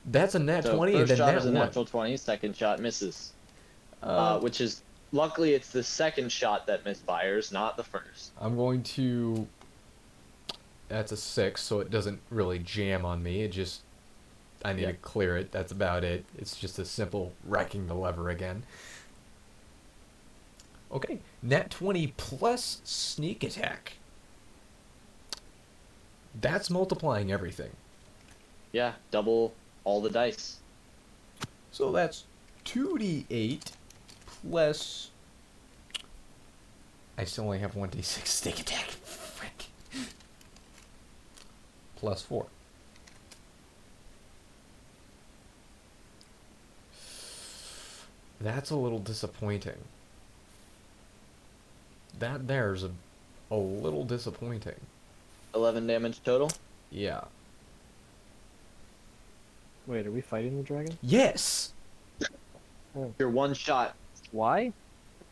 A: That's a nat
B: So
A: 20 and
B: first
A: then
B: shot
A: nat
B: is a
A: 1.
B: natural 20, second shot misses.
A: Uh,
B: Which is, luckily it's the second shot that misfires, not the first.
A: I'm going to... That's a 6, so it doesn't really jam on me. It just... I need to clear it. That's about it. It's just a simple wrecking the lever again. Okay, nat 20 plus sneak attack. That's multiplying everything.
B: Yeah, double all the dice.
A: So that's 2d8 plus... I still only have 1d6 sneak attack. Frick. Plus 4. That's a little disappointing. That there's a little disappointing.
B: 11 damage total.
A: Yeah.
D: Wait, are we fighting the dragon?
A: Yes!
B: Your one shot
D: Why?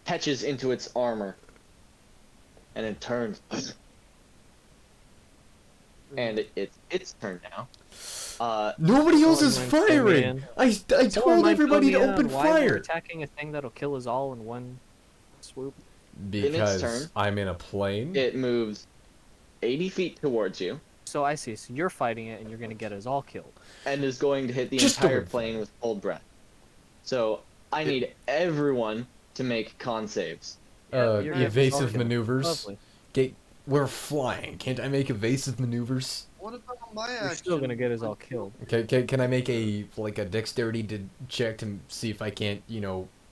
B: catches into its armor. And it turns. And it's its turn now.
A: Nobody else is
D: Someone might fill me
A: firing!
D: in.
A: I
D: Someone
A: told
D: might
A: everybody to
D: fill me
A: open
D: in why we're
A: fire!
D: attacking a thing that'll kill us all in one swoop.
A: Because
B: turn,
A: I'm in a plane.
B: it moves 80 feet towards you
D: So I see. So you're fighting it, and you're gonna get us all killed.
B: and is going to hit the
A: Just
B: entire
A: don't-
B: plane with cold breath. So I need everyone to make con saves.
D: You're gonna get us all
A: Evasive
D: killed.
A: maneuvers.
D: Lovely.
A: We're flying. Can't I make evasive maneuvers?
C: What about my
D: You're
C: action?
D: still gonna get us all killed.
A: Okay, can I make a dexterity check to see if I can't,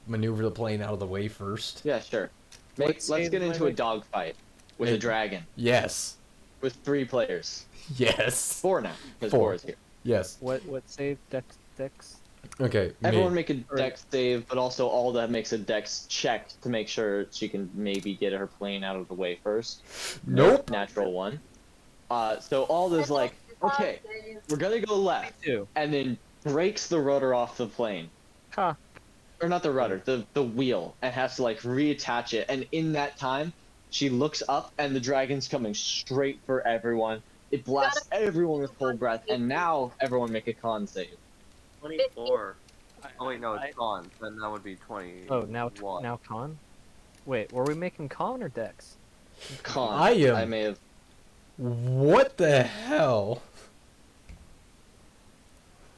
A: maneuver the plane out of the way first?
B: Yeah, sure.
D: What
B: Let's
D: save
B: get
D: am I
B: into a
D: making?
B: dogfight with a
A: Hey.
B: dragon
A: Yes.
B: with 3 players.
A: Yes.
B: 4 now, because
A: 4.
B: 4 is here.
A: Yes.
D: What save? Dex.
A: Okay.
B: Everyone
A: me.
B: make a dex save, but also Alda makes a dex check to make sure she can maybe get her plane out of the way first.
A: Nope.
B: Natural 1. So Alda's like, okay, we're gonna go left,
D: Two.
B: and then breaks the rudder off the plane.
D: Ha.
B: Or not the rudder, the wheel, and has to like reattach it. And in that time, she looks up, and the dragon's coming straight for everyone. It blasts everyone with cold breath, and now everyone make a con save.
F: 24. Oh wait, no,
D: I-
F: it's gone. Then that would be 20.
D: Oh, now con. Wait, were we making con or Dex?
B: Con.
A: I am-
B: I may have.
A: What the hell?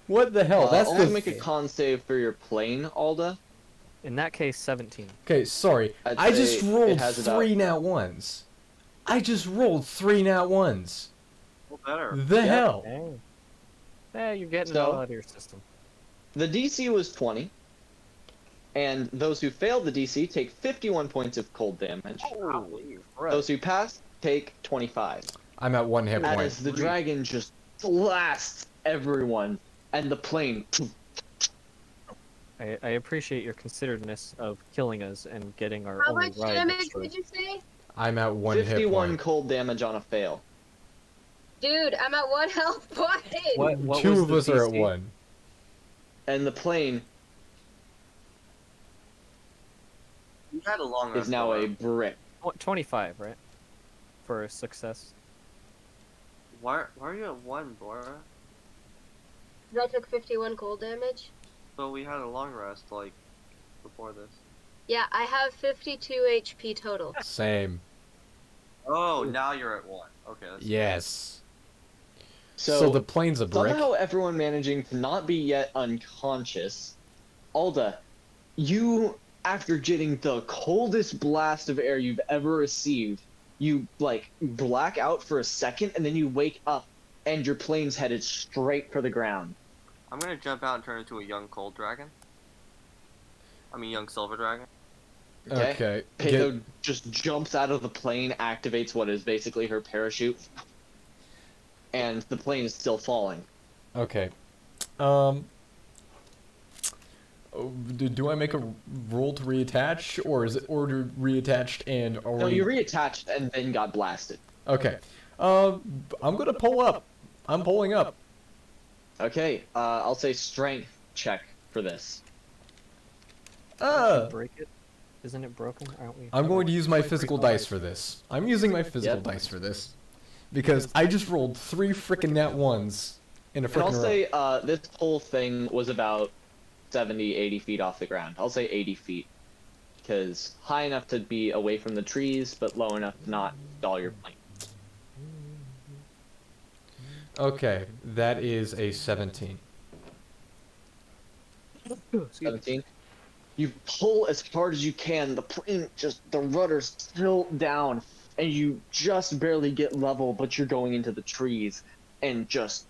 A: What the hell? That's
B: only
A: the.
B: make a con save for your plane, Alda.
D: In that case, 17.
A: Okay, sorry.
B: I'd
A: I
B: say
A: just
B: it
A: rolled
B: has about-
A: 3 nat 1s. I just rolled 3 nat 1s.
F: Well, better.
A: The hell?
D: Dang. Yeah, you're getting it
B: So-
D: all out of your system.
B: The DC was 20, and those who failed the DC take 51 points of cold damage.
D: Holy crap.
B: Those who passed take 25.
A: I'm at 1 hit point.
B: As the dragon just blasts everyone, and the plane.
D: I appreciate your consideredness of killing us and getting our
E: How
D: only
E: much
D: ride
E: damage
D: destroyed.
E: did you say?
A: I'm at 1 hit
B: 51
A: point.
B: cold damage on a fail.
E: Dude, I'm at 1 health point.
D: What
A: Two
D: was
A: of
D: the
A: us are at
D: DC?
A: 1.
B: And the plane
F: You had a long
B: is
F: rest.
B: now
F: Laura.
B: a brick.
D: 25, right? For a success.
F: Why are you at 1, Bora?
E: I took 51 cold damage.
F: So we had a long rest, like, before this.
E: Yeah, I have 52 HP total.
A: Same.
F: Oh, now you're at 1. Okay, that's
A: Yes.
B: So,
A: So the plane's a brick.
B: somehow everyone managing to not be yet unconscious. Alda, you, after getting the coldest blast of air you've ever received, you, like, black out for a second, and then you wake up, and your plane's headed straight for the ground.
F: I'm gonna jump out and turn into a young cold dragon. I mean, young silver dragon.
A: Okay.
B: Peto just jumps out of the plane, activates what is basically her parachute, and the plane is still falling.
A: Okay. Do I make a roll to reattach, or is it ordered reattached and already?
B: No, you reattached and then got blasted.
A: Okay. I'm gonna pull up. I'm pulling up.
B: Okay, I'll say strength check for this.
D: Break it. Isn't it broken? Aren't we?
A: I'm going to use my physical dice for this. I'm using my physical
B: Yep.
A: dice for this. Because I just rolled 3 frickin' nat ones in a
B: And I'll
A: frickin' row.
B: say this whole thing was about 70, 80 feet off the ground. I'll say 80 feet. Because high enough to be away from the trees, but low enough to not stall your plane.
A: Okay, that is a 17.
D: Excuse me.
B: 17. You pull as hard as you can. The plane the rudder's tilt down, and you just barely get level, but you're going into the trees, and just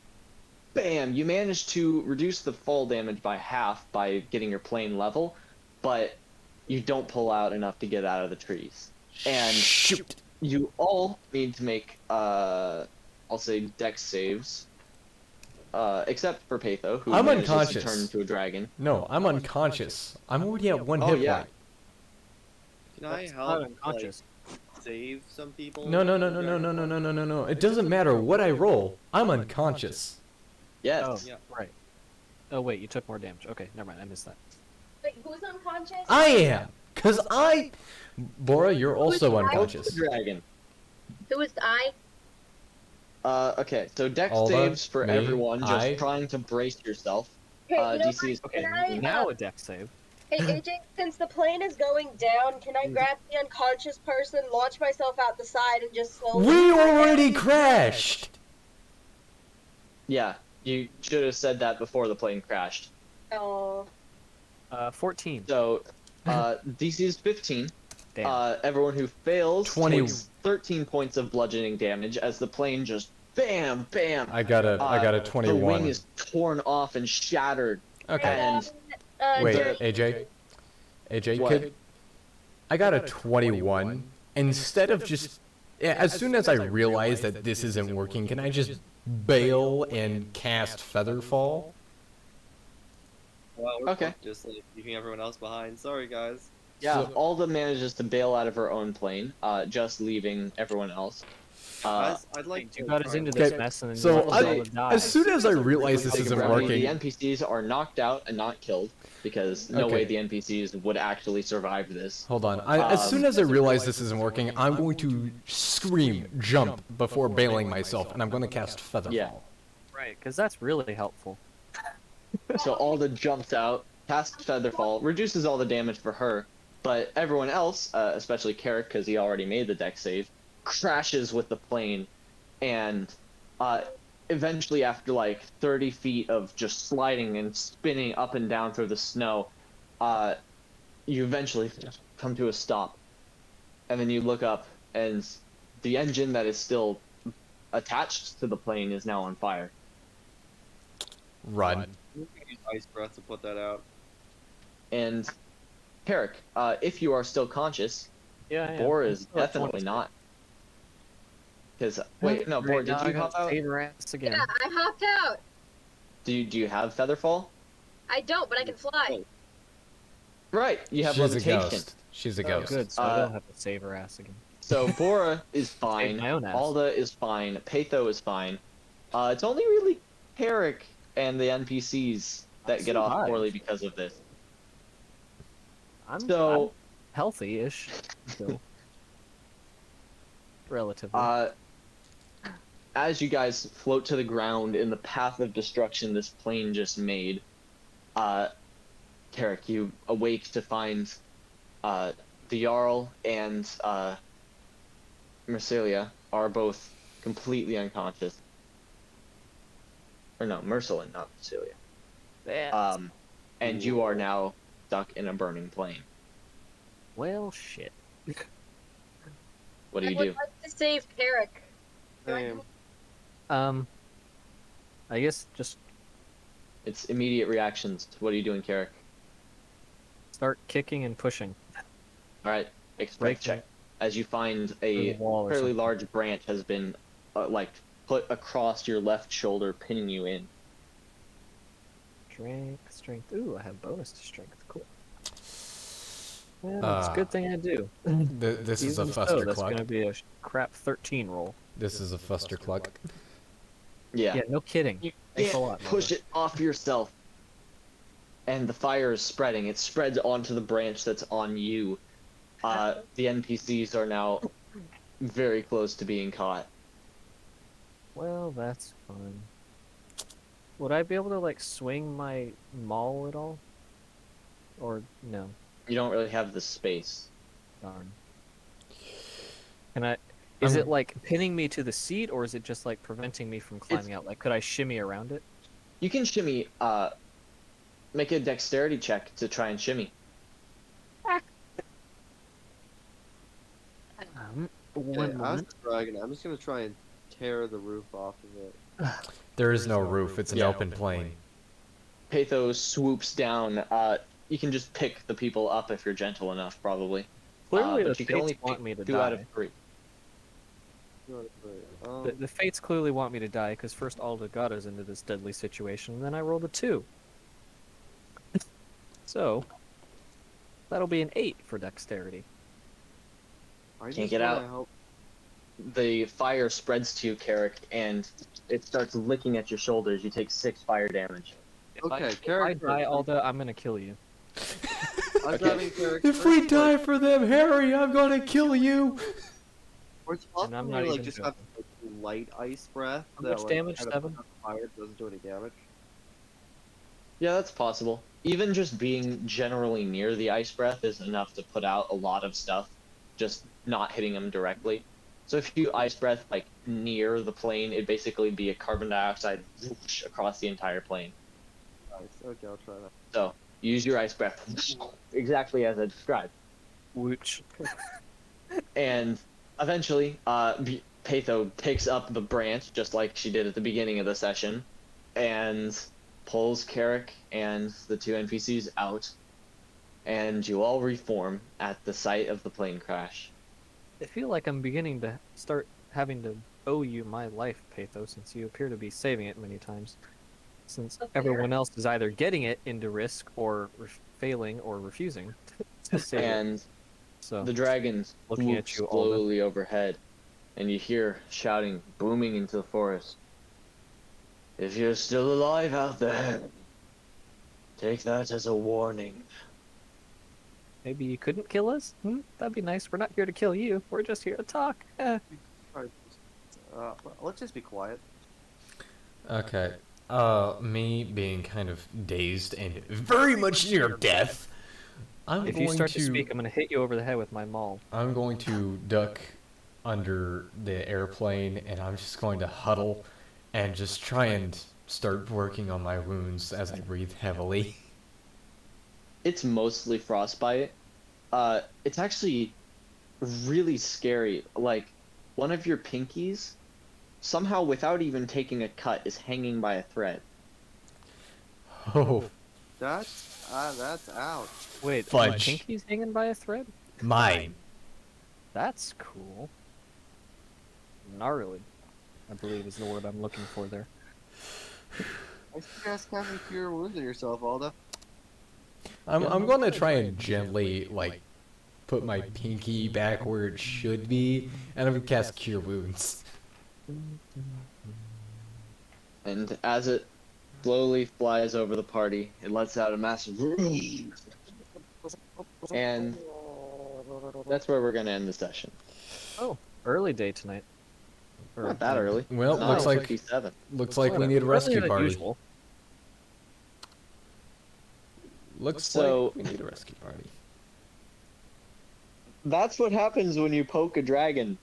B: bam! You manage to reduce the fall damage by half by getting your plane level, but you don't pull out enough to get out of the trees. And
A: Shoot!
B: you all need to make, I'll say, dex saves. Except for Patho, who
A: I'm
B: manages
A: unconscious.
B: to turn into a dragon.
A: No, I'm unconscious. I'm already at 1
B: Oh,
A: hit
B: yeah.
A: point.
C: Can I
D: That's
C: help
D: not unconscious.
C: like, save some people?
A: No. It doesn't matter what I roll. I'm unconscious.
B: Yes.
D: Oh,
C: Yeah.
D: right. Oh wait, you took more damage. Okay, never mind. I missed that.
E: Wait, who's unconscious?
A: I am! Cause I... Bora, you're also
E: Who's I?
A: unconscious.
B: Dragon.
E: Who is I?
B: Okay, so dex
A: Alda,
B: saves for
A: me,
B: everyone, just
A: I.
B: trying to brace yourself.
E: Hey, you know
B: DC is
E: what?
D: Okay,
E: Can I,
D: now a deck save.
E: Hey AJ, since the plane is going down, can I grab the unconscious person, launch myself out the side, and just slowly...
A: We already crashed!
B: Yeah, you should have said that before the plane crashed.
E: Oh.
D: 14.
B: So, DC is 15.
D: Damn.
B: Everyone who fails
A: 20.
B: takes 13 points of bludgeoning damage as the plane just bam, bam.
A: I got a
B: The wing
A: 21.
B: is torn off and shattered.
A: Okay.
B: And
A: Wait,
B: the-
A: AJ,
B: What?
A: I got a 21. Instead of just... As soon as I realize that this isn't working, can I just bail and cast Featherfall?
C: Wow, we're
B: Okay.
C: just like leaving everyone else behind. Sorry, guys.
B: Yeah,
A: So-
B: Alda manages to bail out of her own plane, just leaving everyone else.
C: Guys, I'd like
D: You
C: to
D: got us
C: try
D: into
C: and-
D: this
A: Okay,
D: mess and then
A: so
D: you
B: I-
D: all die.
A: As soon as I realize this
B: Take a
A: isn't
B: brevity,
A: working...
B: The NPCs are knocked out and not killed, because no
A: Okay.
B: way the NPCs would actually survive this.
A: Hold on. As soon as I realize this isn't working, I'm going to scream, jump, before bailing myself, and I'm going to cast Featherfall.
B: Yeah.
D: Right, because that's really helpful.
B: So Alda jumps out, casts Featherfall, reduces all the damage for her, but everyone else, especially Carrick, because he already made the deck save, crashes with the plane, and eventually after like 30 feet of just sliding and spinning up and down through the snow, you eventually come to a stop. And then you look up, and the engine that is still attached to the plane is now on fire.
A: Run.
C: We can use ice breath to put that out.
B: And Carrick, if you are still conscious,
D: Yeah, yeah.
B: Bor is
D: Still at
B: definitely
D: 20.
B: not. Because wait, no, Bor,
D: Right,
B: did
D: now I
B: you
D: got
B: hop out?
D: save her ass again.
E: Yeah, I hopped out.
B: Do you have Featherfall?
E: I don't, but I can fly.
B: Right, you have
A: She's a
B: levitation.
A: ghost. She's a
D: Oh,
A: ghost.
D: good, so I don't have to save her ass again.
B: So Bora is fine.
D: Saved my own ass.
B: Alda is fine. Patho is fine. It's only really Carrick and the NPCs that get off
D: survived.
B: poorly because of this.
D: I'm
B: So,
D: healthy-ish still. Relatively.
B: as you guys float to the ground in the path of destruction this plane just made, Carrick, you awake to find the Jarl and Mercilia are both completely unconscious. Or no, Mercilin, not Mercilia.
D: Yeah.
B: And you are now stuck in a burning plane.
D: Well, shit.
B: What do
E: I
B: you
E: would
B: do?
E: like to save Carrick.
C: Same.
D: I guess just
B: It's immediate reactions. What are you doing, Carrick?
D: start kicking and pushing.
B: Alright, make a
D: Break
B: strength check. As you find
D: through
B: a
D: the wall or
B: fairly
D: something.
B: large branch has been, like, put across your left shoulder, pinning you in.
D: Strength. Ooh, I have bonus to strength. Cool. Yeah, it's a good thing I do.
A: This is a
D: Even so,
A: fuster
D: that's
A: cluck.
D: gonna be a crap 13 roll.
A: This is a fuster cluck.
B: Yeah.
D: Yeah, no kidding.
B: You
D: Thanks a
B: can't
D: lot,
B: push
D: Mother.
B: it off yourself. And the fire is spreading. It spreads onto the branch that's on you. The NPCs are now very close to being caught.
D: Well, that's fun. Would I be able to like swing my maul at all? Or no?
B: You don't really have the space.
D: Darn. Can I? Is
A: I'm-
D: it like pinning me to the seat, or is it just like preventing me from climbing out? Like, could I shimmy around it?
B: You can shimmy. Make a dexterity check to try and shimmy.
D: One
C: Okay, as
D: moment.
C: the dragon, I'm just gonna try and tear the roof off of it.
A: There is no roof. It's an
B: Yeah.
A: open plain.
B: Pathos swoops down. You can just pick the people up if you're gentle enough, probably.
D: Clearly,
B: But
D: the
B: you can only
D: fates want
B: pick
D: me to
B: 2 out
D: die.
B: of 3.
D: The fates clearly want me to die because first Alda got us into this deadly situation, and then I rolled a 2. So that'll be an 8 for dexterity.
C: I
B: Can't
C: just
B: get
C: wanna
B: out.
C: help-
B: The fire spreads to you, Carrick, and it starts licking at your shoulders. You take 6 fire damage.
C: Okay,
D: If I
C: Carrick
D: die,
C: first.
D: Alda, I'm gonna kill you.
C: I'm
B: Okay.
C: grabbing Carrick
A: If
C: first,
A: we
C: like,
A: die for them, Harry, I'm gonna kill you.
C: or it's
D: And I'm
C: possible
D: not
C: we, like
D: even
C: just
D: joking.
C: have like, light ice breath.
D: How
C: that,
D: much
C: like,
D: damage,
C: kind of
D: 7?
C: puts out the fire, doesn't do any damage.
B: Yeah, that's possible. Even just being generally near the ice breath is enough to put out a lot of stuff, just not hitting them directly. So if you ice breath like near the plane, it'd basically be a carbon dioxide whoosh across the entire plane.
C: Nice. Okay, I'll try that.
B: So use your ice breath exactly as I described.
D: Wooch.
B: And eventually, Patho picks up the branch just like she did at the beginning of the session, and pulls Carrick and the 2 NPCs out, and you all reform at the site of the plane crash.
D: I feel like I'm beginning to start having to owe you my life, Pathos, since you appear to be saving it many times. Since everyone else is either getting it into risk or failing or refusing to save it.
B: And
D: So
B: the dragons
D: Looking
B: swoop
D: at you, Alda.
B: slowly overhead, and you hear shouting booming into the forest. If you're still alive out there, take that as a warning.
D: maybe you couldn't kill us? That'd be nice. We're not here to kill you. We're just here to talk.
C: Alright, let's just be quiet.
A: Okay. Me being kind of dazed and very much near death.
D: If you start to speak, I'm gonna hit you over the head with my maul.
A: I'm going to duck under the airplane, and I'm just going to huddle and just try and start working on my wounds as I breathe heavily.
B: It's mostly frostbite. It's actually really scary. Like, one of your pinkies, somehow without even taking a cut, is hanging by a thread.
A: Oh,
C: That's out.
D: Wait,
A: Fudge.
D: my pinky's hanging by a thread?
A: mine.
D: That's cool. Gnarly, I believe is the word I'm looking for there.
C: I suggest casting Cure Wounds on yourself, Alda.
A: I'm going to try and gently, like, put my pinky back where it should be, and I'm going to cast Cure Wounds.
B: And as it slowly flies over the party, it lets out a massive and that's where we're gonna end the session.
D: Oh, early day tonight.
B: Not that early.
A: Well, looks like
B: 9:57.
A: looks like we
D: Whatever.
A: need a rescue
D: Earlier than
A: party.
D: usual.
A: Looks
B: So-
A: like we need a rescue party.
B: That's what happens when you poke a dragon.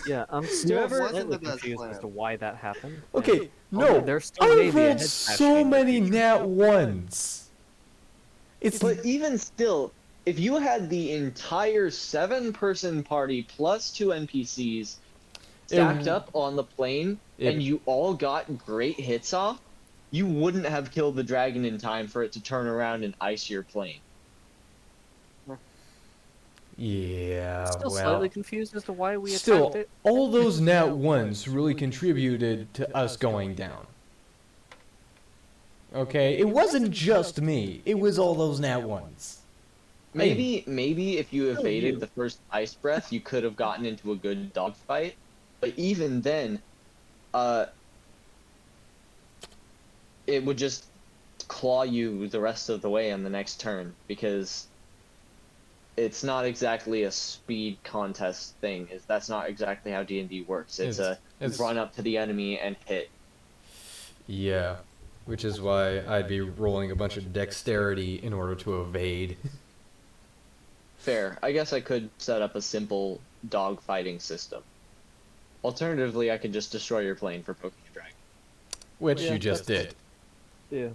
D: Yeah, I'm still
B: ever-
C: Wasn't
D: slightly
C: the best
D: confused
C: plan.
D: as to why that happened.
A: Okay,
D: Although
A: no,
D: there still may
A: I've
D: be a
A: rolled
D: head
A: so
D: scratch
A: many
D: in the
A: nat ones. It's
B: But even still, if you had the entire 7-person party plus 2 NPCs stacked
A: It-
B: up on the plane
A: it-
B: and you all got great hits off, you wouldn't have killed the dragon in time for it to turn around and ice your plane.
A: yeah,
D: Still
A: well,
D: slightly confused as to why we
A: still,
D: attacked it.
A: all those nat ones really contributed to us going down. Okay, it wasn't just me. It was all those nat ones.
B: Maybe if you evaded
D: you.
B: the first ice breath, you could have gotten into a good dogfight. But even then, it would just claw you the rest of the way on the next turn because it's not exactly a speed contest thing. That's not exactly how D&D works. It's a
A: it's
B: run up to the enemy and hit.
A: yeah, which is why I'd be rolling a bunch of dexterity in order to evade.
B: Fair. I guess I could set up a simple dog fighting system. Alternatively, I could just destroy your plane for poking a dragon.
A: Which
D: Yeah,
A: you just did.
D: Yeah.